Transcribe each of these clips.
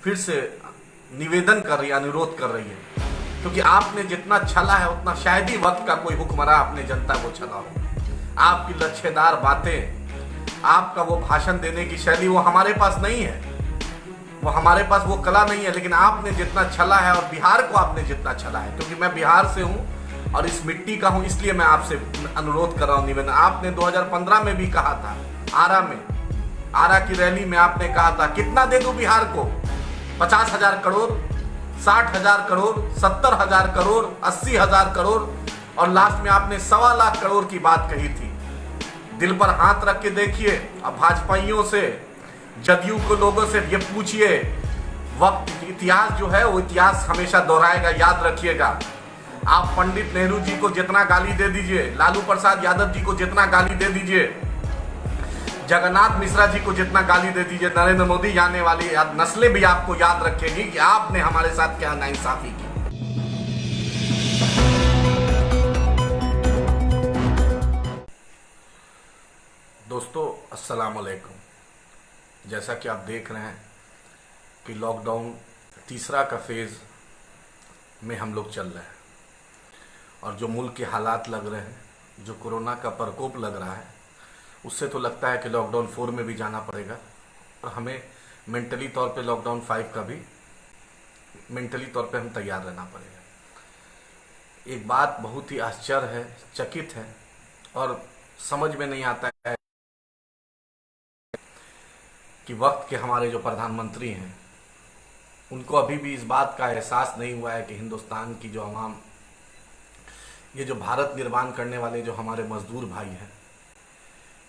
फिर से निवेदन कर रही है, अनुरोध कर रही है, क्योंकि आपने जितना छला है उतना शायद ही वक्त का कोई हुक्मरान अपने जनता को छला हो। आपकी लच्छेदार बातें, आपका वो भाषण देने की शैली वो हमारे पास नहीं है, वो हमारे पास वो कला नहीं है। लेकिन आपने जितना छला है और बिहार को आपने जितना छला है, क्योंकि मैं बिहार से हूँ और इस मिट्टी का हूँ, इसलिए मैं आपसे अनुरोध कर रहा हूँ, निवेदन। आपने 2015 में भी कहा था, आरा की रैली में आपने कहा था कितना दे दूं बिहार को, 50,000 करोड़, 60,000 करोड़, 70,000 करोड़, 80,000 करोड़, और लास्ट में आपने 1.25 लाख करोड़ की बात कही थी। दिल पर हाथ रख के देखिए, अब भाजपाइयों से, जदयू को लोगों से ये पूछिए, वक्त इतिहास जो है वो इतिहास हमेशा दोहराएगा, याद रखिएगा। आप पंडित नेहरू जी को जितना गाली दे दीजिए, लालू प्रसाद यादव जी को जितना गाली दे दीजिए, जगन्नाथ मिश्रा जी को जितना गाली दे दीजिए, नरेंद्र मोदी जाने वाली नस्लें भी आपको याद रखेगी कि आपने हमारे साथ क्या नाइंसाफी की। दोस्तों अस्सलाम वालेकुम। जैसा कि आप देख रहे हैं कि लॉकडाउन तीसरा का फेज में हम लोग चल रहे हैं, और जो मुल्क के हालात लग रहे हैं, जो कोरोना का प्रकोप लग रहा है, उससे तो लगता है कि लॉकडाउन 4 में भी जाना पड़ेगा, और हमें मेंटली तौर पे लॉकडाउन 5 का भी मेंटली तौर पे हम तैयार रहना पड़ेगा। एक बात बहुत ही आश्चर्य है, चकित है, और समझ में नहीं आता है कि वक्त के हमारे जो प्रधानमंत्री हैं उनको अभी भी इस बात का एहसास नहीं हुआ है कि हिंदुस्तान की जो आवाम, ये जो भारत निर्माण करने वाले जो हमारे मजदूर भाई हैं,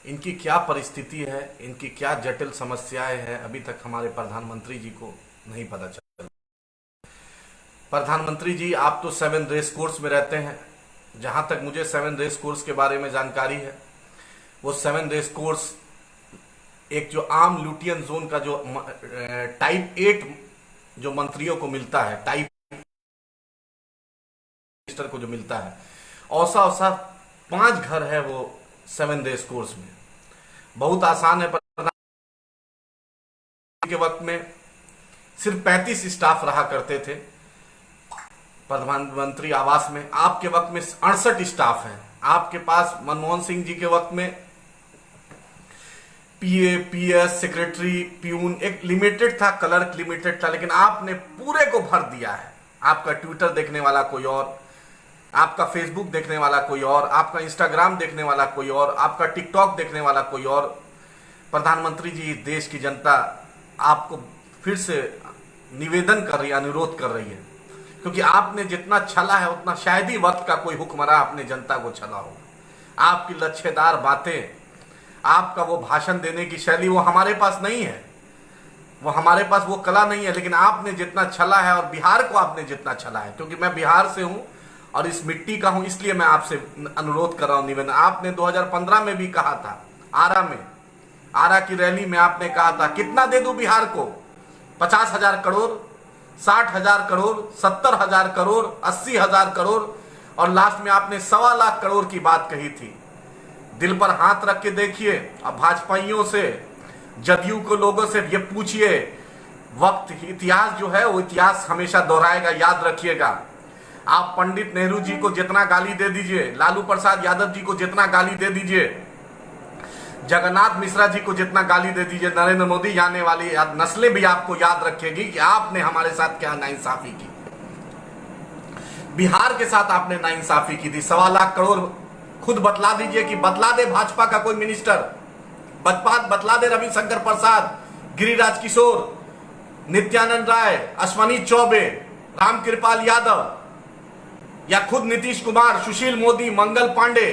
इनकी क्या परिस्थिति है, इनकी क्या जटिल समस्याएं हैं, अभी तक हमारे प्रधानमंत्री जी को नहीं पता चला। प्रधानमंत्री जी, आप तो 7 रेस कोर्स में रहते हैं। जहां तक मुझे 7 रेस कोर्स के बारे में जानकारी है, वो 7 रेस कोर्स एक जो आम लुटियन जोन का जो टाइप 8 जो मंत्रियों को मिलता है, टाइप मिनिस्टर को जो मिलता है, औसा 5 घर है वो 7 रेस कोर्स में। बहुत आसान है। प्रधानमंत्री के वक्त में सिर्फ 35 स्टाफ रहा करते थे प्रधानमंत्री आवास में। आपके वक्त में 68 स्टाफ हैं। आपके पास मनमोहन सिंह जी के वक्त में पीए, पीएस, सेक्रेटरी, प्यून एक लिमिटेड था, क्लर्क लिमिटेड था, लेकिन आपने पूरे को भर दिया है। आपका ट्विटर देखने वाला कोई और, आपका फेसबुक देखने वाला कोई और, आपका इंस्टाग्राम देखने वाला कोई और, आपका टिकटॉक देखने वाला कोई और। प्रधानमंत्री जी, देश की जनता आपको फिर से निवेदन कर रही है, अनुरोध कर रही है, क्योंकि आपने जितना छला है उतना शायद ही वक्त का कोई हुक्मरान अपने जनता को छला हो। आपकी लच्छेदार बातें, आपका वो भाषण देने की शैली वो हमारे पास नहीं है, वो हमारे पास वो कला नहीं है। लेकिन आपने जितना छला है और बिहार को आपने जितना छला है, क्योंकि मैं बिहार से हूं और इस मिट्टी का हूं, इसलिए मैं आपसे अनुरोध कर रहा हूं, निवेदन। आपने 2015 में भी कहा था, आरा की रैली में आपने कहा था कितना दे दूं बिहार को, 50,000 करोड़, 60,000 करोड़, 70,000 करोड़, 80,000 करोड़, और लास्ट में आपने 1.25 लाख करोड़ की बात कही थी। दिल पर हाथ रख के देखिए, अब भाजपाइयों से, जदयू को लोगों से ये पूछिए, वक्त इतिहास जो है वो इतिहास हमेशा दोहराएगा, याद रखिएगा। आप पंडित नेहरू जी को जितना गाली दे दीजिए, लालू प्रसाद यादव जी को जितना गाली दे दीजिए, जगन्नाथ मिश्रा जी को जितना गाली दे दीजिए, नरेंद्र मोदी जाने वाली नस्लें भी आपको याद रखेगी कि आपने हमारे साथ क्या नाइंसाफी की। बिहार के साथ आपने नाइंसाफी की थी। 1.25 लाख करोड़ खुद बतला दीजिए कि बतला दे भाजपा का कोई मिनिस्टर, बतला दे रविशंकर प्रसाद, गिरिराज किशोर, नित्यानंद राय, अश्वनी चौबे, रामकृपाल यादव, या खुद नीतीश कुमार, सुशील मोदी, मंगल पांडे,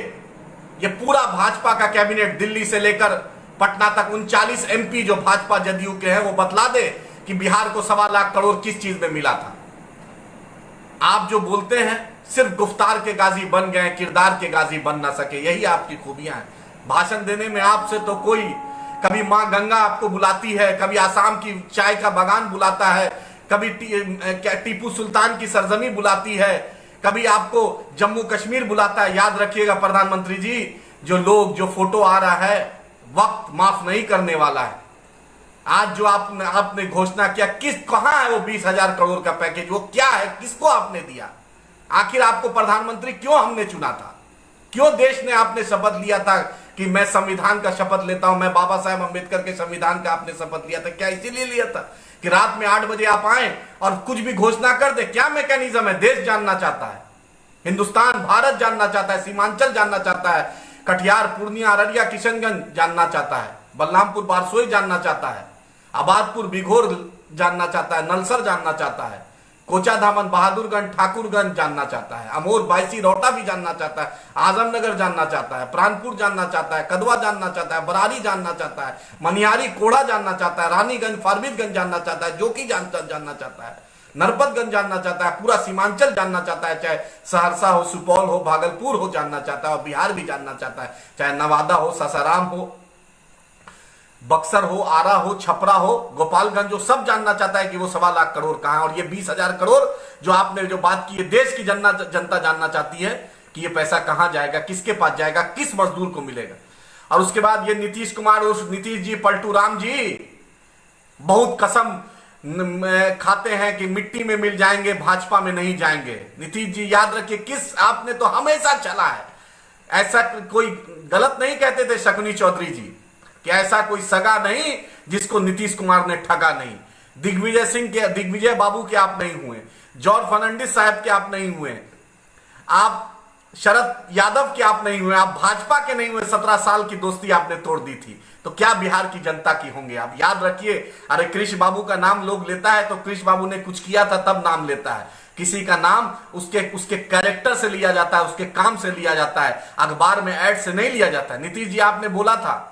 ये पूरा भाजपा का कैबिनेट दिल्ली से लेकर पटना तक 39 एमपी जो भाजपा जदयू के हैं, वो बतला दे कि बिहार को 1.25 लाख करोड़ किस चीज में मिला था। आप जो बोलते हैं सिर्फ गुफ्तार के गाजी बन गए, किरदार के गाजी बन ना सके, यही आपकी खूबियां हैं। भाषण देने में आपसे तो कोई, कभी मां गंगा आपको बुलाती है, कभी आसाम की चाय का बागान बुलाता है, कभी टीपू सुल्तान की सरजमी बुलाती है, कभी आपको जम्मू कश्मीर बुलाता है। याद रखिएगा प्रधानमंत्री जी, जो लोग, जो फोटो आ रहा है, वक्त माफ नहीं करने वाला है। आज जो आपने घोषणा किया, कहां है वो 20,000 करोड़ का पैकेज? वो क्या है, किसको आपने दिया? आखिर आपको प्रधानमंत्री क्यों हमने चुना था? क्यों देश ने आपने शपथ लिया था कि मैं संविधान का शपथ लेता हूं, मैं बाबा साहेब अंबेडकर के संविधान का आपने शपथ लिया था? क्या इसीलिए लिया था कि रात में 8 बजे आप आए और कुछ भी घोषणा कर दे? क्या मैकेनिज्म है? देश जानना चाहता है, हिंदुस्तान भारत जानना चाहता है, सीमांचल जानना चाहता है, कटिहार पूर्णिया अररिया किशनगंज जानना चाहता है, बलरामपुर बारसोई जानना चाहता है, आबादपुर बिघोर जानना चाहता है, नलसर जानना चाहता है, कोचा धामन बहादुरगंज ठाकुरगंज जानना चाहता है, अमोर बायसी रोहटा भी जानना चाहता है, आजमनगर जानना चाहता है, प्राणपुर जानना चाहता है, कदवा जानना चाहता है, बरारी जानना चाहता है, मनिहारी कोड़ा जानना चाहता है, रानीगंज फारबिसगंज जानना चाहता है, जोकी जानना चाहता है, नरपतगंज जानना चाहता है, पूरा सीमांचल जानना चाहता है, चाहे सहरसा हो, सुपौल हो, भागलपुर हो जानना चाहता है, और बिहार भी जानना चाहता है, चाहे नवादा हो, सासाराम हो, बक्सर हो, आरा हो, छपरा हो, गोपालगंज हो, सब जानना चाहता है कि वो 1.25 लाख करोड़ कहां है। और ये 20,000 करोड़ जो आपने जो बात की है, देश की जनता जानना चाहती है कि ये पैसा कहां जाएगा, किसके पास जाएगा, किस मजदूर को मिलेगा। और उसके बाद ये नीतीश कुमार और नीतीश जी, पलटू राम जी बहुत कसम खाते हैं कि मिट्टी में मिल जाएंगे, भाजपा में नहीं जाएंगे। नीतीश जी याद रखिए, आपने तो हमेशा चला है, ऐसा कोई गलत नहीं कहते थे शकुनी चौधरी जी कि ऐसा कोई सगा नहीं जिसको नीतीश कुमार ने ठगा नहीं। दिग्विजय बाबू के आप नहीं हुए, जॉर्ज फर्नांडिस साहब के आप नहीं हुए, आप शरद यादव के आप नहीं हुए, आप भाजपा के नहीं हुए। 17 साल की दोस्ती आपने तोड़ दी थी, तो क्या बिहार की जनता की होंगे आप? याद रखिए, अरे कृष्ण बाबू का नाम लोग लेता है तो कृष्ण बाबू ने कुछ किया था तब नाम लेता है। किसी का नाम उसके कैरेक्टर से लिया जाता है, उसके काम से लिया जाता है, अखबार में ऐड से नहीं लिया जाता है। नीतीश जी आपने बोला था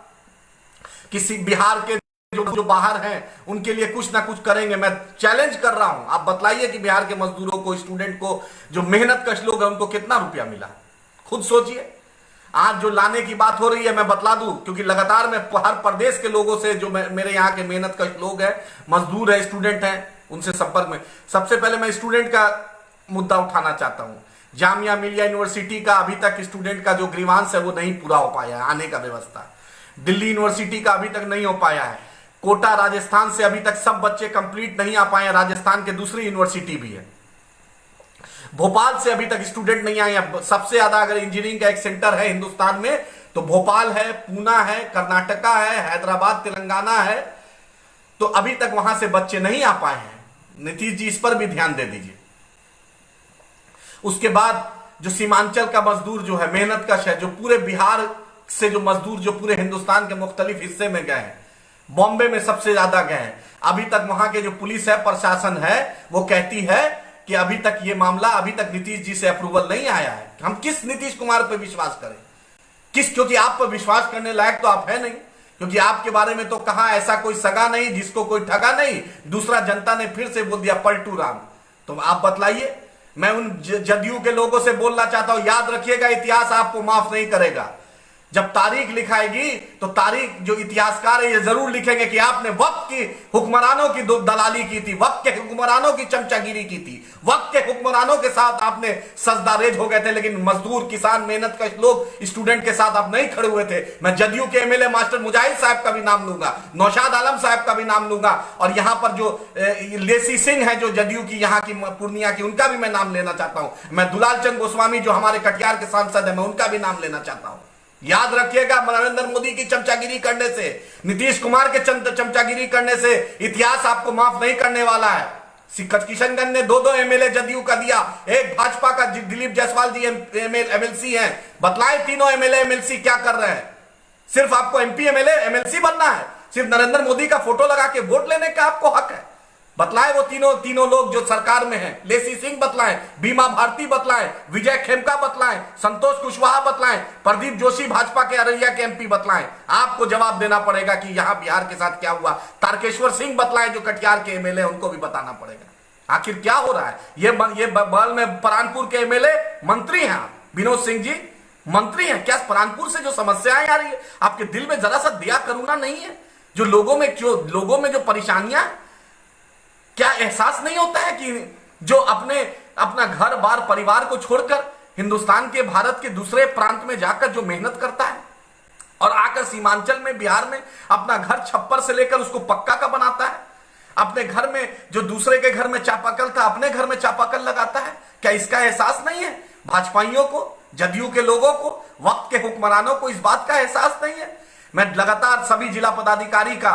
किसी बिहार के जो बाहर हैं उनके लिए कुछ ना कुछ करेंगे। मैं चैलेंज कर रहा हूं, आप बतलाइए कि बिहार के मजदूरों को, स्टूडेंट को, जो मेहनत कश लोग हैं, उनको कितना रुपया मिला? खुद सोचिए। आज जो लाने की बात हो रही है, मैं बतला दूं, क्योंकि लगातार मैं हर प्रदेश के लोगों से, जो मेरे यहाँ के मेहनत कश लोग हैं, मजदूर है, स्टूडेंट हैं, उनसे संपर्क में। सबसे पहले मैं स्टूडेंट का मुद्दा उठाना चाहता हूं। जामिया मिलिया यूनिवर्सिटी का अभी तक स्टूडेंट का जो ग्रीवांस है वो नहीं पूरा हो पाया है, आने का व्यवस्था। दिल्ली यूनिवर्सिटी का अभी तक नहीं हो पाया है। कोटा राजस्थान से अभी तक सब बच्चे कंप्लीट नहीं आ पाए हैं, राजस्थान के दूसरी यूनिवर्सिटी भी है। भोपाल से अभी तक स्टूडेंट नहीं आए हैं। सबसे ज्यादा अगर इंजीनियरिंग का एक सेंटर है हिंदुस्तान में तो भोपाल है, पूना है, कर्नाटका है, हैदराबाद, तेलंगाना है, तो अभी तक वहां से बच्चे नहीं आ पाए हैं। नीतीश जी इस पर भी ध्यान दे दीजिए। उसके बाद जो सीमांचल का मजदूर जो है, मेहनत कश है, जो पूरे बिहार से जो मजदूर जो पूरे हिंदुस्तान के मुख्तलिफ हिस्से में गए हैं, बॉम्बे में सबसे ज्यादा गए हैं, अभी तक वहां के जो पुलिस है, प्रशासन है, वो कहती है कि अभी तक ये मामला, अभी तक नीतीश जी से अप्रूवल नहीं आया है। हम किस नीतीश कुमार पर विश्वास करें? क्योंकि आप पर विश्वास करने लायक तो आप है नहीं, क्योंकि आपके बारे में तो कहा ऐसा कोई सगा नहीं जिसको कोई ठगा नहीं। दूसरा, जनता ने फिर से बोल दिया पलटू राम। तो आप बतलाइए। मैं उन जदयू के लोगों से बोलना चाहता हूं, याद रखिएगा, इतिहास आपको माफ नहीं करेगा। जब तारीख लिखाएगी तो तारीख जो इतिहासकार है ये जरूर लिखेंगे कि आपने वक्त की हुक्मरानों की दलाली की थी, वक्त के हुक्मरानों की चमचागिरी की थी, वक्त के हुक्मरानों के साथ आपने सजदारेज हो गए थे। लेकिन मजदूर, किसान, मेहनत कश लोग, स्टूडेंट के साथ आप नहीं खड़े हुए थे। मैं जदयू के एमएलए मास्टर मुजाहिद साहब का भी नाम लूंगा, नौशाद आलम साहब का भी नाम लूंगा, और यहां पर जो लेसी सिंह है जो जदयू की यहाँ की पूर्णिया की, उनका भी मैं नाम लेना चाहता हूं। मैं दुलाल चंद गोस्वामी जो हमारे कटिहार के सांसद है, मैं उनका भी नाम लेना चाहता हूं। याद रखिएगा, नरेंद्र मोदी की चमचागिरी करने से, नीतीश कुमार के चमचागिरी करने से इतिहास आपको माफ नहीं करने वाला है। किशनगंज ने 2-2 एमएलए जदयू का दिया, एक भाजपा का दिलीप जायसवाल जी एमएलसी हैं। बतलाएं तीनों एमएलए एमएलसी क्या कर रहे हैं? सिर्फ आपको एमपी एमएलए एमएलसी बनना है, सिर्फ नरेंद्र मोदी का फोटो लगा के वोट लेने का आपको हक है। बतलाएं वो तीनों लोग जो सरकार में हैं। लेसी सिंह बतलाएं, बीमा भारती बतलाएं, विजय खेमका बतलाएं, संतोष कुशवाहा बतलाएं, प्रदीप जोशी भाजपा के अररिया के एमपी बतलाएं। आपको जवाब देना पड़ेगा कि यहां बिहार के साथ क्या हुआ। तारकेश्वर सिंह बतलाएं जो कटिहार के एमएलए, उनको भी बताना पड़ेगा आखिर क्या हो रहा है। ये बगल में परानपुर के एमएलए मंत्री हैं, विनोद सिंह जी मंत्री हैं। क्या परानपुर से जो समस्याएं आ रही है, आपके दिल में जरा सा दया करुणा नहीं है? जो लोगों में जो परेशानियां, क्या एहसास नहीं होता है कि जो अपना घर बार परिवार को छोड़कर हिंदुस्तान के, भारत के दूसरे प्रांत में जाकर जो मेहनत करता है, और आकर सीमांचल में, बिहार में अपना घर छप्पर से लेकर उसको पक्का का बनाता है। अपने घर में जो दूसरे के घर में चापाकल था, अपने घर में चापाकल लगाता है। क्या इसका एहसास नहीं है भाजपाइयों को, जदयू के लोगों को, वक्त के हुक्मरानों को इस बात का एहसास नहीं है? मैं लगातार सभी जिला पदाधिकारी का,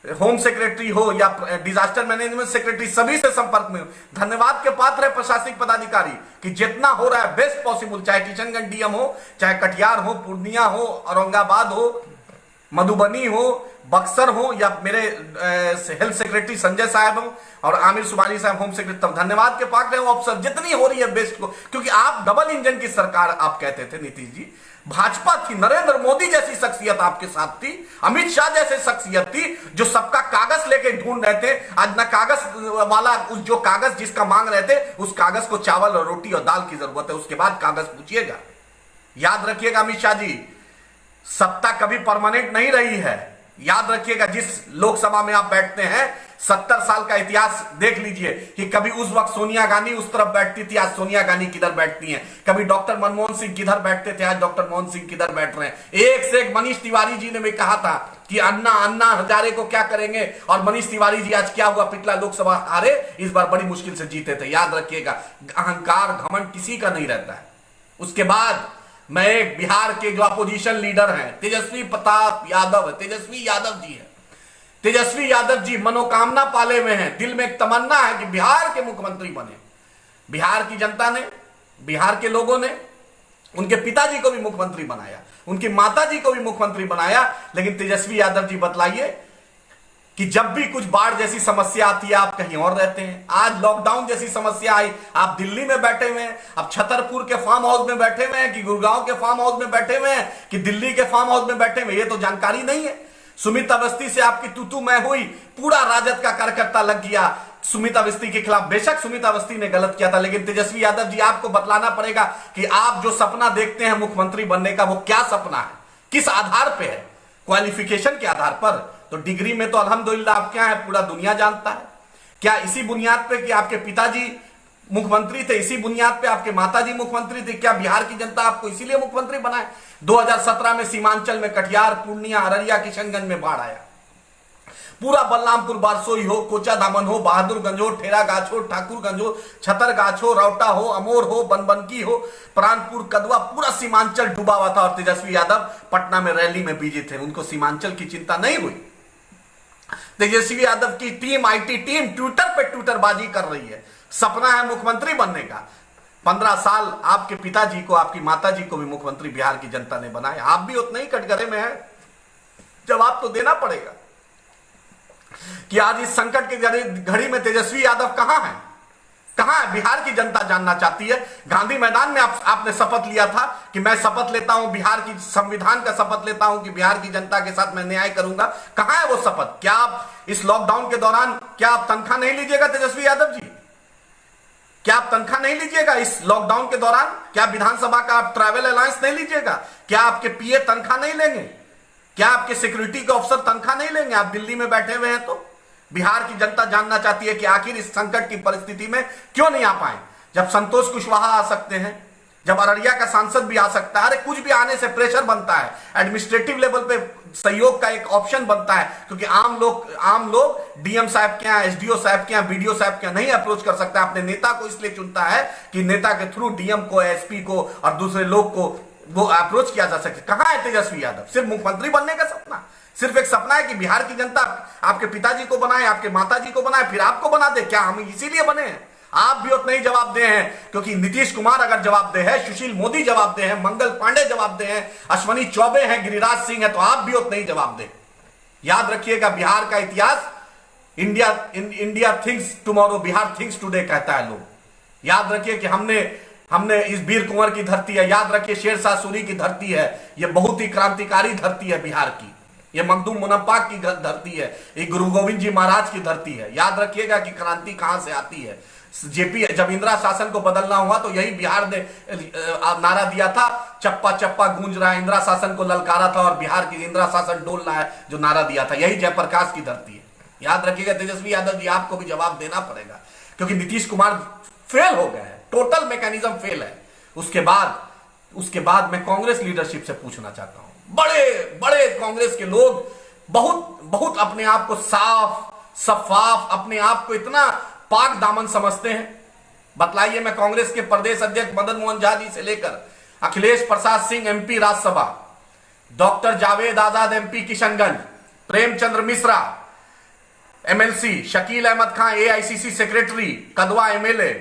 होम सेक्रेटरी हो या डिजास्टर मैनेजमेंट सेक्रेटरी, सभी से संपर्क में हूं। धन्यवाद के पात्र है प्रशासनिक पदाधिकारी कि जितना हो रहा है बेस्ट पॉसिबल, चाहे किशनगंज डीएम हो, चाहे कटिहार हो, पूर्णिया हो, औरंगाबाद हो, मधुबनी हो, बक्सर हो, या मेरे हेल्थ सेक्रेटरी संजय साहब हो और आमिर सुबानी साहब होम सेक्रेटरी, तब धन्यवाद के पात्र है ऑफिसर, जितनी हो रही है बेस्ट को। क्योंकि आप डबल इंजन की सरकार आप कहते थे नीतीश जी, भाजपा थी, नरेंद्र मोदी जैसी शख्सियत आपके साथ थी, अमित शाह जैसे शख्सियत थी जो सबका कागज लेके ढूंढ रहे थे। आज न कागज वाला, उस जो कागज जिसका मांग रहे थे, उस कागज को चावल और रोटी और दाल की जरूरत है, उसके बाद कागज पूछिएगा। याद रखिएगा अमित शाह जी, सत्ता कभी परमानेंट नहीं रही है। याद रखिएगा, जिस लोकसभा में आप बैठते हैं, 70 साल का इतिहास देख लीजिए कि कभी उस वक्त सोनिया गांधी उस तरफ बैठती थी, आज सोनिया गांधी किधर बैठती हैं। कभी डॉक्टर मनमोहन सिंह किधर बैठते थे, आज डॉक्टर मनमोहन सिंह किधर बैठ रहे हैं। एक से एक मनीष तिवारी जी ने भी कहा था कि अन्ना हजारे को क्या करेंगे, और मनीष तिवारी जी आज क्या हुआ, पिछला लोकसभा हारे, इस बार बड़ी मुश्किल से जीते थे। याद रखिएगा, अहंकार घमंड किसी का नहीं रहता है। उसके बाद मैं एक बिहार के जो अपोजिशन लीडर हैं, तेजस्वी प्रताप यादव, तेजस्वी यादव जी है। तेजस्वी यादव जी मनोकामना पाले हुए हैं, दिल में एक तमन्ना है कि बिहार के मुख्यमंत्री बने। बिहार की जनता ने, बिहार के लोगों ने उनके पिताजी को भी मुख्यमंत्री बनाया, उनकी माताजी को भी मुख्यमंत्री बनाया। लेकिन तेजस्वी यादव जी बतलाइए कि जब भी कुछ बाढ़ जैसी समस्या आती है आप कहीं और रहते हैं। आज लॉकडाउन जैसी समस्या आई, आप दिल्ली में बैठे हुए हैं, अब छतरपुर के फार्म हाउस में बैठे हुए हैं कि गुड़गांव के फार्म हाउस में बैठे हुए हैं कि दिल्ली के फार्म हाउस में बैठे हुए, ये तो जानकारी नहीं है। सुमित अवस्थी से आपकी तू मैं हुई, पूरा राजद का कार्यकर्ता लग गया सुमित अवस्थी के खिलाफ। बेशक सुमित अवस्थी ने गलत किया था, लेकिन तेजस्वी यादव जी आपको बतलाना पड़ेगा कि आप जो सपना देखते हैं मुख्यमंत्री बनने का, वो क्या सपना है, किस आधार पे है, क्वालिफिकेशन के आधार पर। तो डिग्री में तो अल्हम्दुलिल्लाह आप क्या है पूरा दुनिया जानता है। क्या इसी बुनियाद पे कि आपके पिताजी मुख्यमंत्री थे, इसी बुनियाद पे आपके माताजी मुख्यमंत्री थे, क्या बिहार की जनता आपको इसीलिए मुख्यमंत्री बनाए? 2017 में सीमांचल में कटिहार, पूर्णिया, अररिया, किशनगंज में बाढ़ आया। पूरा बलरामपुर, बारसोई हो, कोचा दामन हो, बहादुरगंज हो, ठेरागाछ हो, ठाकुरगंज हो, छतरगाछ हो, रौटा हो, अमोर हो, बनबनकी हो, प्राणपुर, कदवा, पूरा सीमांचल डूबा हुआ था। और तेजस्वी यादव पटना में रैली में बिजी थे, उनको सीमांचल की चिंता नहीं हुई। तेजस्वी यादव की टीम, आईटी टीम ट्विटर पे ट्विटरबाजी कर रही है, सपना है मुख्यमंत्री बनने का। 15 साल आपके पिताजी को, आपकी माताजी को भी मुख्यमंत्री बिहार की जनता ने बनाया। आप भी उतना ही कटघरे में है, जवाब तो देना पड़ेगा कि आज इस संकट की घड़ी में तेजस्वी यादव कहां है, कहां है? बिहार की जनता जानना चाहती है। गांधी मैदान में आपने शपथ लिया था कि मैं शपथ लेता हूं, बिहार की संविधान का शपथ लेता हूं कि बिहार की जनता के साथ मैं न्याय करूंगा। कहां है वो शपथ? क्या आप इस लॉकडाउन के दौरान, क्या आप तनख्वाह नहीं लीजिएगा तेजस्वी यादव जी? क्या आप तनख्वाह नहीं लीजिएगा इस लॉकडाउन के दौरान? क्या विधानसभा का आप ट्रैवल अलाउंस नहीं लीजिएगा? क्या आपके पीए तनख्वाह नहीं लेंगे? क्या आपके सिक्योरिटी के ऑफिसर तनख्वाह नहीं लेंगे? आप दिल्ली में बैठे हुए हैं। तो बिहार की जनता जानना चाहती है कि आखिर इस संकट की परिस्थिति में क्यों नहीं आ पाए। जब संतोष कुशवाहा आ सकते हैं, जब अररिया का सांसद भी आ सकता है, अरे कुछ भी आने से प्रेशर बनता है, एडमिनिस्ट्रेटिव लेवल पे सहयोग का एक ऑप्शन बनता है। क्योंकि आम लोग डीएम साहब के यहाँ, एसडीओ साहब के यहाँ, बीडीओ साहब के यहाँ नहीं अप्रोच कर सकता। अपने नेता को इसलिए चुनता है कि नेता के थ्रू डीएम को, एसपी को और दूसरे लोग को वो अप्रोच किया जा सके। कहां है तेजस्वी यादव? सिर्फ मुख्यमंत्री बनने का सपना, सिर्फ एक सपना है कि बिहार की जनता आपके पिताजी को बनाए, आपके माताजी को बनाए, फिर आपको बना दे। क्या हम इसीलिए बने हैं? आप भी उतना ही जवाब दे हैं, क्योंकि नीतीश कुमार अगर जवाब दे है, सुशील मोदी जवाब दे हैं, मंगल पांडे जवाब दे हैं, अश्वनी चौबे हैं, गिरिराज सिंह है, तो आप भी उतना ही जवाब दे। याद रखिएगा, बिहार का इतिहास, India thinks tomorrow, Bihar thinks today कहता है लोग। याद रखिए कि हमने इस वीर कुंवर की धरती है, याद रखिए शेरशाह सूरी की धरती है, यह बहुत ही क्रांतिकारी धरती है बिहार की, यह मखदूम मुनप्पा की धरती है, ये गुरु गोविंद जी महाराज की धरती है। याद रखिएगा कि क्रांति कहां से आती है। जेपी जब इंदिरा शासन को बदलना हुआ तो यही बिहार ने नारा दिया था, चप्पा चप्पा गूंज रहा है, इंदिरा शासन को ललकारा था और बिहार की इंदिरा शासन डोल रहा है, जो नारा दिया था, यही जयप्रकाश की धरती है। याद रखिएगा तेजस्वी यादव जी, आपको भी जवाब देना पड़ेगा, क्योंकि नीतीश कुमार फेल हो गए हैं, टोटल मैकेनिज्म फेल है। उसके बाद मैं कांग्रेस लीडरशिप से पूछना चाहता हूं, बड़े बड़े कांग्रेस के लोग बहुत बहुत अपने आप को साफ शफाफ, अपने आप को इतना पाक दामन समझते हैं। बतलाइए, मैं कांग्रेस के प्रदेश अध्यक्ष मदन मोहन झा जी से लेकर Akhilesh Prasad Singh MP Rajya Sabha, doctor Javed Azad MP Kishanganj, Premchandra Mishra MLC, Shakeel Ahmad Khan AICC secretary Kadwa MLA,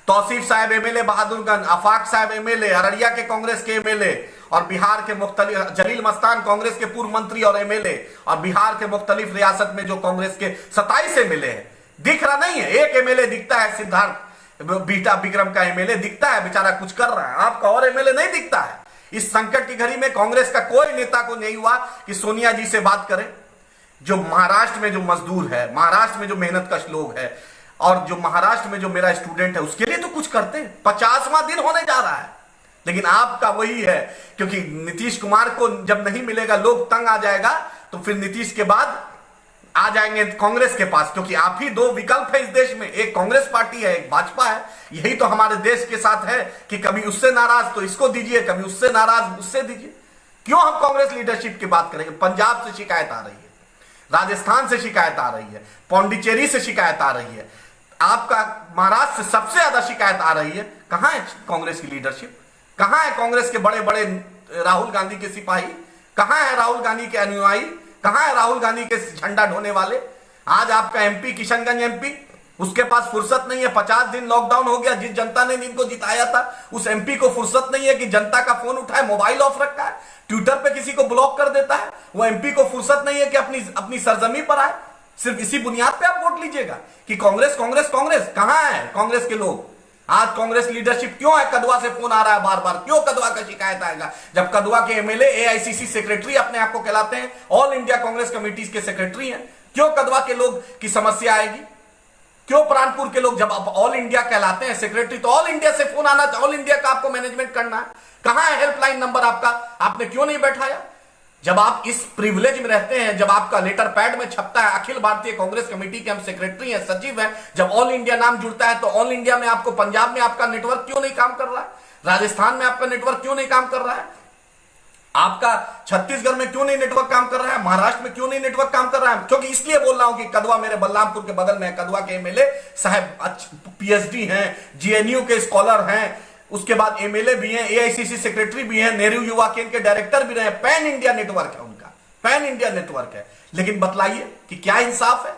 Tauseef Sahab MLA Bahadurganj, आफाक साहब एमएलए अररिया के कांग्रेस के एमएलए, और बिहार के मुख्तलिफ जलील मस्तान कांग्रेस के पूर्व मंत्री और एमएलए, और बिहार के मुख्तलिफ रियासत में जो कांग्रेस के 27 एमएलए है। दिख रहा नहीं है? एक एमएलए दिखता है, सिद्धार्थ बीटा विक्रम का एमएलए दिखता है, बेचारा कुछ कर रहा है, आपका और एमएलए नहीं दिखता है। इस संकट की घड़ी में कांग्रेस का कोई नेता को नहीं हुआ कि सोनिया जी से बात करें। जो महाराष्ट्र में जो मजदूर है, महाराष्ट्र में जो मेहनतकश लोग है, और जो महाराष्ट्र में जो मेरा स्टूडेंट है, उसके लिए तो कुछ करते हैं। 50वां दिन होने जा रहा है, लेकिन आपका वही है, क्योंकि नीतीश कुमार को जब नहीं मिलेगा लोग तंग आ जाएगा, तो फिर नीतीश के बाद आ जाएंगे कांग्रेस के पास, क्योंकि आप ही दो विकल्प है इस देश में, एक कांग्रेस पार्टी है, एक भाजपा है। यही तो हमारे देश के साथ है कि कभी उससे नाराज तो इसको दीजिए, कभी उससे नाराज उससे दीजिए। क्यों हम कांग्रेस लीडरशिप की बात करेंगे? पंजाब से शिकायत आ रही है, राजस्थान से शिकायत आ रही है, पौंडीचेरी से शिकायत आ रही है, आपका महाराष्ट्र से सबसे ज्यादा शिकायत आ रही है। कहां है कांग्रेस की लीडरशिप? कहां है कांग्रेस के बड़े बड़े राहुल गांधी के सिपाही? कहां है राहुल गांधी के अनुयायी? कहां है राहुल गांधी के झंडा ढोने वाले? आज आपका एमपी किशनगंज एमपी, उसके पास फुर्सत नहीं है। 50 दिन लॉकडाउन हो गया, जिस जनता ने इनको जिताया था उस एमपी को फुर्सत नहीं है कि जनता का फोन उठाए, मोबाइल ऑफ रखा है, ट्विटर पे किसी को ब्लॉक कर देता है। वो एमपी को फुर्सत नहीं है कि अपनी सरजमी पर आए। सिर्फ इसी बुनियाद पे आप वोट लीजिएगा कि कांग्रेस कांग्रेस कांग्रेस। कहां है कांग्रेस के लोग? आज कांग्रेस लीडरशिप क्यों है? कदवा से फोन आ रहा है बार बार, क्यों कदवा का शिकायत आएगा? जब कदवा के एमएलए एआईसीसी सेक्रेटरी अपने आप को कहलाते हैं, ऑल इंडिया कांग्रेस कमेटी के सेक्रेटरी हैं, क्यों कदवा के लोग की समस्या आएगी? क्यों प्राणपुर के लोग? जब आप ऑल इंडिया कहलाते हैं सेक्रेटरी, तो ऑल इंडिया से फोन आना, ऑल इंडिया का आपको मैनेजमेंट करना है। कहां है हेल्पलाइन नंबर आपका? आपने क्यों नहीं बैठाया? जब आप इस प्रिविलेज में रहते हैं, जब आपका लेटर पैड में छपता है अखिल भारतीय कांग्रेस कमेटी के हम सेक्रेटरी हैं, सचिव हैं, जब ऑल इंडिया नाम जुड़ता है, तो ऑल इंडिया में आपको पंजाब में आपका नेटवर्क क्यों नहीं काम कर रहा है? राजस्थान में आपका नेटवर्क क्यों नहीं काम कर रहा है? आपका छत्तीसगढ़ में क्यों नहीं नेटवर्क काम कर रहा है? महाराष्ट्र में क्यों नहीं नेटवर्क काम कर रहा है? क्योंकि इसलिए बोल रहा हूं कि कदवा मेरे बलरामपुर के बगल में है। कदवा के एमएलए साहब पीएचडी हैं, जेएनयू के स्कॉलर हैं, उसके बाद एमएलए भी हैं, एआईसीसी सेक्रेटरी भी हैं, नेहरू युवा केंद्र के डायरेक्टर भी रहे। पैन इंडिया नेटवर्क है उनका, पैन इंडिया नेटवर्क है। लेकिन बतलाइए कि क्या इंसाफ है?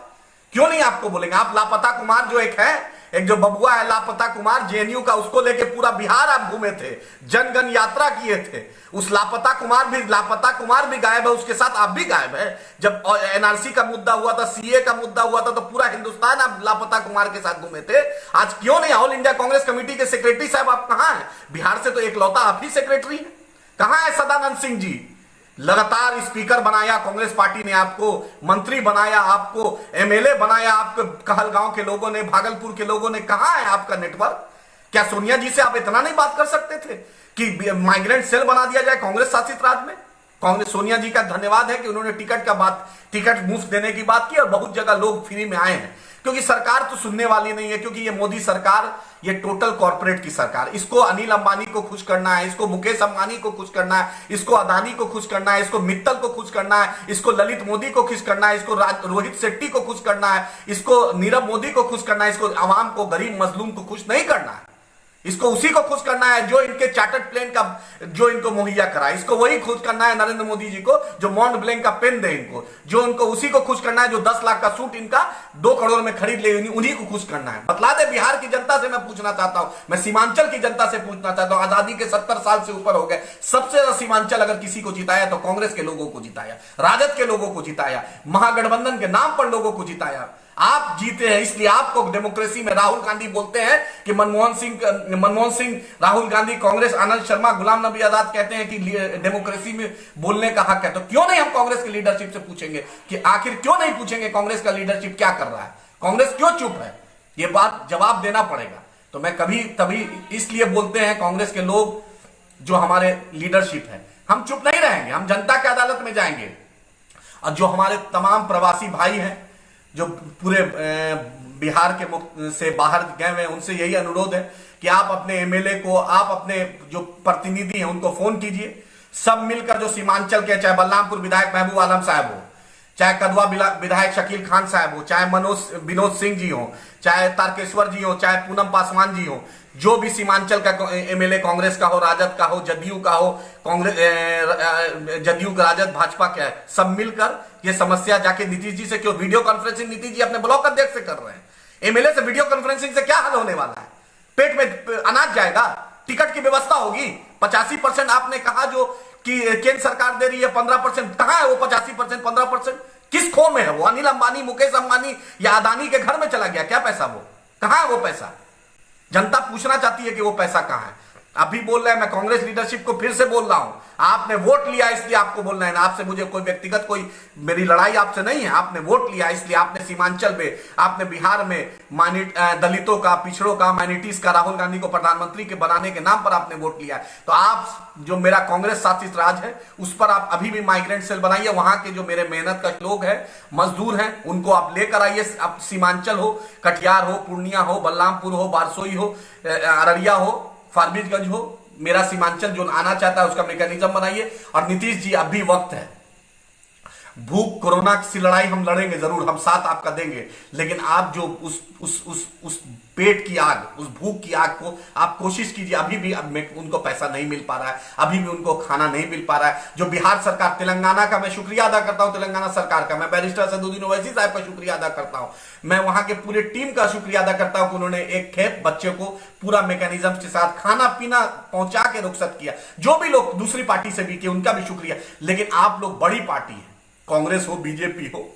क्यों नहीं आपको बोलेंगे? आप लापता कुमार जो एक है, एक जो बबुआ है लापता कुमार जेएनयू का, उसको लेके पूरा बिहार आप घूमे थे, जनगण यात्रा किए थे। उस लापता कुमार भी गायब है, उसके साथ आप भी गायब है। जब एनआरसी का मुद्दा हुआ था, सीए का मुद्दा हुआ था, तो पूरा हिंदुस्तान आप लापता कुमार के साथ घूमे थे। आज क्यों नहीं? ऑल इंडिया कांग्रेस कमेटी के सेक्रेटरी साहब आप कहां हैं? बिहार से तो एकलौता आप ही सेक्रेटरी हैं। कहां है सदानंद सिंह जी? लगातार स्पीकर बनाया कांग्रेस पार्टी ने आपको, मंत्री बनाया आपको, एमएलए बनाया आपको, कहलगांव के लोगों ने, भागलपुर के लोगों ने। कहां है आपका नेटवर्क? क्या सोनिया जी से आप इतना नहीं बात कर सकते थे कि माइग्रेंट सेल बना दिया जाए कांग्रेस शासित राज्य में? कांग्रेस सोनिया जी का धन्यवाद है कि उन्होंने टिकट मुफ्त देने की बात की और बहुत जगह लोग फ्री में आए हैं, क्योंकि सरकार तो सुनने वाली नहीं है। क्योंकि ये मोदी सरकार, ये टोटल कॉर्पोरेट की सरकार, इसको अनिल अंबानी को खुश करना है, इसको मुकेश अंबानी को खुश करना है, इसको अदानी को खुश करना है, इसको मित्तल को खुश करना है, इसको ललित मोदी को खुश करना है, इसको रोहित शेट्टी को खुश करना है, इसको नीरव मोदी को खुश करना है, इसको आवाम को, गरीब मजलूम को खुश नहीं करना है। इसको उसी को खुश करना है जो इनके चार्टर्ड प्लेन का जो इनको मुहैया करा, इसको वही खुश करना है नरेंद्र मोदी जी को जो मॉन्ट ब्लैंक का पेन दे इनको, जो उनको उसी को खुश करना है जो 10 लाख का सूट इनका 2 करोड़ में खरीद ले, उन्हीं को खुश करना है। बतला दे बिहार की जनता से मैं पूछना चाहता हूं, मैं सीमांचल की जनता से पूछना चाहता हूं। आजादी के 70 साल से ऊपर हो गए, सबसे ज्यादा सीमांचल अगर किसी को जिताया तो कांग्रेस के लोगों को जिताया, राजद के लोगों को जिताया, महागठबंधन के नाम पर लोगों को जिताया। आप जीते हैं, इसलिए आपको डेमोक्रेसी में राहुल गांधी बोलते हैं कि मनमोहन सिंह, राहुल गांधी, कांग्रेस, आनंद शर्मा, गुलाम नबी आजाद कहते हैं कि डेमोक्रेसी में बोलने का हक है। तो क्यों नहीं हम कांग्रेस की लीडरशिप से पूछेंगे कि आखिर क्यों नहीं पूछेंगे कांग्रेस का लीडरशिप क्या कर रहा है, कांग्रेस क्यों चुप है? ये बात जवाब देना पड़ेगा। तो मैं तभी इसलिए बोलते हैं कांग्रेस के लोग जो हमारे लीडरशिप है, हम चुप नहीं रहेंगे, हम जनता की अदालत में जाएंगे। और जो हमारे तमाम प्रवासी भाई हैं जो पूरे बिहार के से बाहर गए हुए हैं, उनसे यही अनुरोध है कि आप अपने एमएलए को, आप अपने जो प्रतिनिधि हैं उनको फोन कीजिए, सब मिलकर जो सीमांचल के, चाहे बलरामपुर विधायक महबूब आलम साहब हो, चाहे कदवा विधायक शकील खान साहब हो, चाहे विनोद सिंह जी हो, चाहे तारकेश्वर जी हो, चाहे पूनम पासवान जी हो, जो भी सीमांचल का एमएलए कांग्रेस का हो, राजद का हो, जदयू का हो, कांग्रेस जदयू का, राजद, भाजपा क्या है, सब मिलकर ये समस्या जाके नीतीश जी से क्यों वीडियो कॉन्फ्रेंसिंग नीतीश जी अपने ब्लॉक अध्यक्ष से कर रहे हैं। एमएलए से वीडियो कॉन्फ्रेंसिंग से क्या हल होने वाला है? पेट में अनाज जाएगा? टिकट की व्यवस्था होगी? 85% आपने कहा जो कि केंद्र सरकार दे रही है, 15% कहां है वो 85%? 15% किस खो में है वो? अनिल अंबानी, मुकेश अंबानी या अदानी के घर में चला गया क्या पैसा? वो कहां है वो पैसा? जनता पूछना चाहती है कि वो पैसा कहां है। अभी बोल रहे हैं, मैं कांग्रेस लीडरशिप को फिर से बोल रहा हूं, आपने वोट लिया इसलिए आपको बोलना है ना। आपसे मुझे कोई व्यक्तिगत कोई मेरी लड़ाई आपसे नहीं है। आपने वोट लिया इसलिए, आपने सीमांचल में, आपने बिहार में दलितों का, पिछड़ों का, माइनॉरिटीज का राहुल गांधी को प्रधानमंत्री के बनाने के नाम पर आपने वोट लिया। तो आप जो मेरा कांग्रेस शासित राज है उस पर आप अभी भी माइग्रेंट सेल बनाइए। वहां के जो मेरे मेहनत का लोग हैं, मजदूर हैं, उनको आप लेकर आइए। आप सीमांचल हो, कटिहार हो, पूर्णिया हो, बलरामपुर हो, बारसोई हो, अररिया हो, फारबिसगंज हो, मेरा सीमांचल जो आना चाहता है उसका मैकेनिज्म बनाइए। और नीतीश जी अभी वक्त है, भूख कोरोना की लड़ाई हम लड़ेंगे जरूर, हम साथ आपका देंगे, लेकिन आप जो उस पेट की आग, उस भूख की आग को आप कोशिश कीजिए। अभी भी उनको पैसा नहीं मिल पा रहा है, अभी भी उनको खाना नहीं मिल पा रहा है। जो बिहार सरकार, तेलंगाना का मैं शुक्रिया अदा करता हूं, तेलंगाना सरकार का, मैं बैरिस्टर सदुद्दीन ओवैसी साहब का शुक्रिया अदा करता हूं, मैं वहां के पूरे टीम का शुक्रिया अदा करता हूं कि उन्होंने एक खेत बच्चे को पूरा मैकेनिज्म के साथ खाना पीना पहुंचा के रुखसत किया। जो भी लोग दूसरी पार्टी से भी किए उनका भी शुक्रिया। लेकिन आप लोग बड़ी पार्टी है, कांग्रेस हो, बीजेपी हो,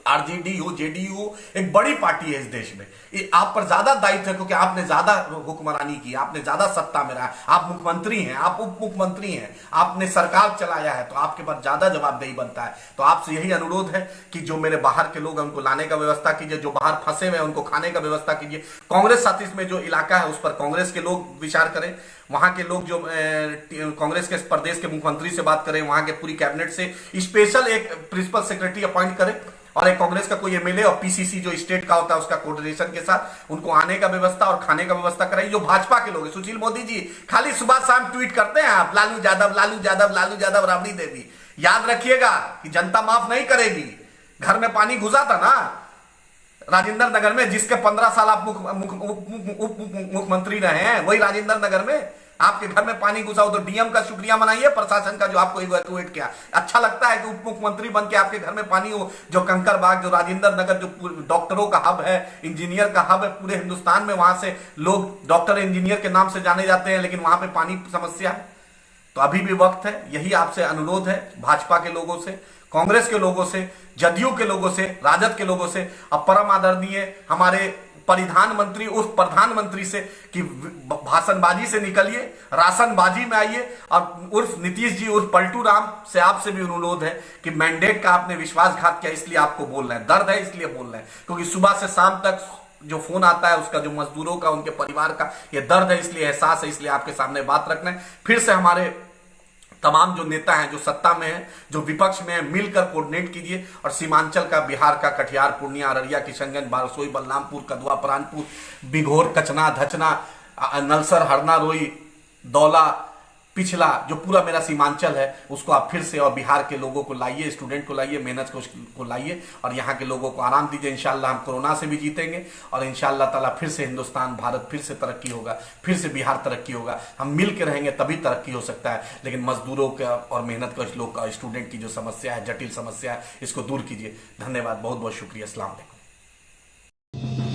आरजेडी हो, जेडीयू हो, एक बड़ी पार्टी है इस देश में। आप पर ज्यादा दायित्व है क्योंकि आपने ज्यादा हुक्मरानी की, आपने ज्यादा सत्ता में रहा, आप मुख्यमंत्री हैं, आप उप मुख्यमंत्री हैं, आपने सरकार चलाया है, तो आपके पास ज्यादा जवाबदेही बनता है। तो आपसे यही अनुरोध है कि जो मेरे बाहर के लोग हैं उनको लाने का व्यवस्था कीजिए, जो बाहर फंसे हुए हैं उनको खाने का व्यवस्था कीजिए। कांग्रेस शासित में जो इलाका है उस पर कांग्रेस के लोग विचार करें, वहां के लोग जो कांग्रेस के प्रदेश के मुख्यमंत्री से बात करें, वहां के पूरी कैबिनेट से स्पेशल एक प्रिंसिपल सेक्रेटरी अपॉइंट करें, और एक कांग्रेस का कोई एमएलए और पीसीसी जो स्टेट का होता है उसका कोऑर्डिनेशन के साथ उनको आने का व्यवस्था और खाने का व्यवस्था कराइए। जो भाजपा के लोग हैं, सुशील मोदी जी खाली सुबह शाम ट्वीट करते हैं आप, लालू यादव, लालू यादव, लालू यादव, राबड़ी देवी। याद रखिएगा कि जनता माफ नहीं करेगी। घर में पानी घुसा था ना राजेंद्र नगर में, जिसके 15 साल आप मुख्यमंत्री रहे हैं, वही राजेंद्र नगर में आपके घर में पानी घुसा हो। तो डीएम का शुक्रिया मनाइए, प्रशासन का जो आपको इवैक्यूएट किया। अच्छा लगता है कि उप मुख्यमंत्री बन के आपके घर में पानी हो। जो कंकरबाग, जो राजेंद्र नगर, जो डॉक्टरों का हब है, इंजीनियर का हब है पूरे हिंदुस्तान में, वहां से लोग डॉक्टर इंजीनियर के नाम से जाने जाते हैं, लेकिन वहां पे पानी समस्या है। तो अभी भी वक्त है, यही आपसे अनुरोध है, भाजपा के लोगों से, कांग्रेस के लोगों से, जदयू के लोगों से, राजद के लोगों से, अब परम आदरणीय हमारे परिधान मंत्री उर्फ प्रधानमंत्री से कि भाषणबाजी से निकलिए, राशनबाजी में आइए। और उर्फ नीतीश जी उर्फ पलटू राम से आपसे भी अनुरोध है कि मैंडेट का आपने विश्वासघात किया, इसलिए आपको बोल रहे हैं, दर्द है इसलिए बोल रहे हैं, क्योंकि सुबह से शाम तक जो फोन आता है उसका, जो मजदूरों का, उनके परिवार का ये दर्द है, इसलिए एहसास है, इसलिए आपके सामने बात रखना है। फिर से हमारे तमाम जो नेता हैं, जो सत्ता में हैं, जो विपक्ष में हैं, मिलकर कोऑर्डिनेट कीजिए और सीमांचल का, बिहार का, कटिहार, पूर्णिया, अररिया, किशनगंज, बारसोई, बलरामपुर, कदवा, प्राणपुर, बिघोर, कचना, धचना, नलसर, हरना, रोई, दौला, पिछला जो पूरा मेरा सीमांचल है उसको आप फिर से, और बिहार के लोगों को लाइए, स्टूडेंट को लाइए, मेहनत को लाइए और यहाँ के लोगों को आराम दीजिए। इंशाल्लाह हम कोरोना से भी जीतेंगे और इंशाल्लाह ताला फिर से हिंदुस्तान, भारत फिर से तरक्की होगा, फिर से बिहार तरक्की होगा। हम मिल के रहेंगे तभी तरक्की हो सकता है। लेकिन मजदूरों का और मेहनत कश लोग का, स्टूडेंट की जो समस्या है, जटिल समस्या है, इसको दूर कीजिए। धन्यवाद, बहुत बहुत शुक्रिया। अस्सलाम वालेकुम।